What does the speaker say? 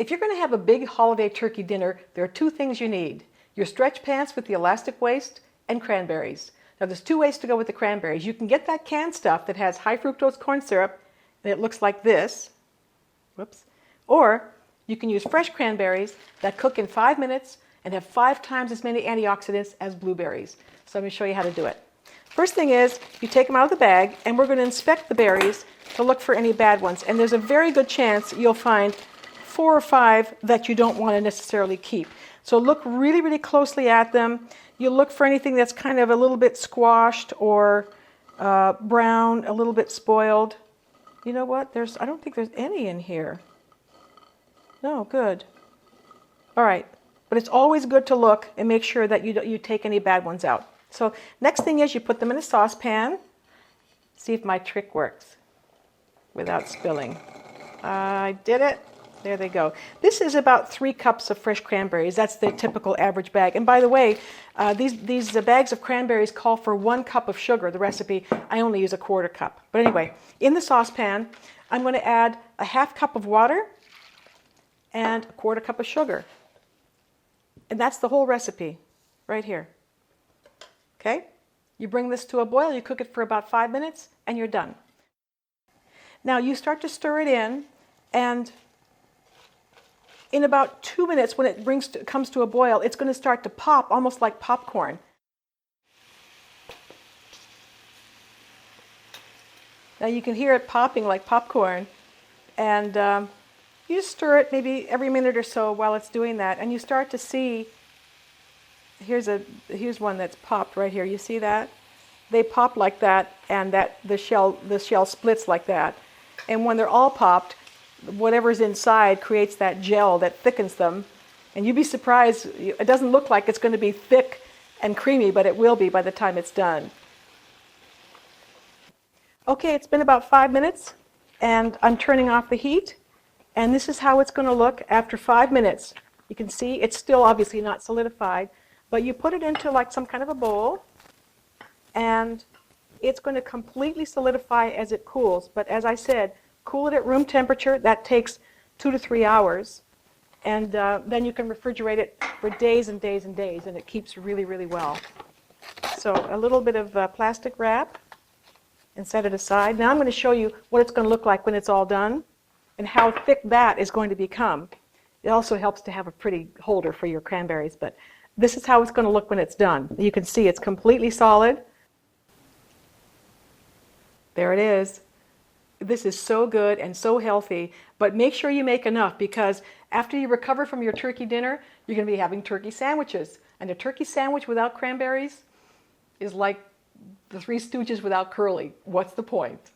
If you're going to have a big holiday turkey dinner, there are two things you need. Your stretch pants with the elastic waist and cranberries. Now there's two ways to go with the cranberries. You can get that canned stuff that has high fructose corn syrup and it looks like this. Whoops. Or you can use fresh cranberries that cook in 5 minutes and have 5 times as many antioxidants as blueberries. So I'm going to show you how to do it. First thing is, you take them out of the bag and we're going to inspect the berries to look for any bad ones. And there's a very good chance you'll find 4 or 5 that you don't want to necessarily keep. So look really, really closely at them. You look for anything that's kind of a little bit squashed or brown, a little bit spoiled. You know what? I don't think there's any in here. No, good. All right. But it's always good to look and make sure that you take any bad ones out. So next thing is you put them in a saucepan. See if my trick works without spilling. I did it. There they go. This is about 3 cups of fresh cranberries. That's the typical average bag. And by the way, these bags of cranberries call for 1 cup of sugar. The recipe, I only use a 1/4 cup. But anyway, in the saucepan, I'm going to add a 1/2 cup of water and a 1/4 cup of sugar. And that's the whole recipe right here. Okay? You bring this to a boil, you cook it for about 5 minutes, and you're done. Now you start to stir it in, and in about 2 minutes, when it comes to a boil, it's going to start to pop, almost like popcorn. Now you can hear it popping like popcorn, and you just stir it maybe every minute or so while it's doing that, and you start to see, here's one that's popped right here. You see that? They pop like that, and the shell splits like that. And when they're all popped, whatever's inside creates that gel that thickens them. And you'd be surprised, it doesn't look like it's going to be thick and creamy, but it will be by the time it's done. Okay, it's been about 5 minutes, and I'm turning off the heat. And this is how it's going to look after 5 minutes. You can see it's still obviously not solidified, but you put it into like some kind of a bowl, and it's going to completely solidify as it cools. But as I said, cool it at room temperature. That takes 2 to 3 hours. And then you can refrigerate it for days and days and days, and it keeps really, really well. So a little bit of plastic wrap and set it aside. Now I'm going to show you what it's going to look like when it's all done and how thick that is going to become. It also helps to have a pretty holder for your cranberries, but this is how it's going to look when it's done. You can see it's completely solid. There it is. This is so good and so healthy, but make sure you make enough, because after you recover from your turkey dinner, you're going to be having turkey sandwiches. And a turkey sandwich without cranberries is like the Three Stooges without Curly. What's the point?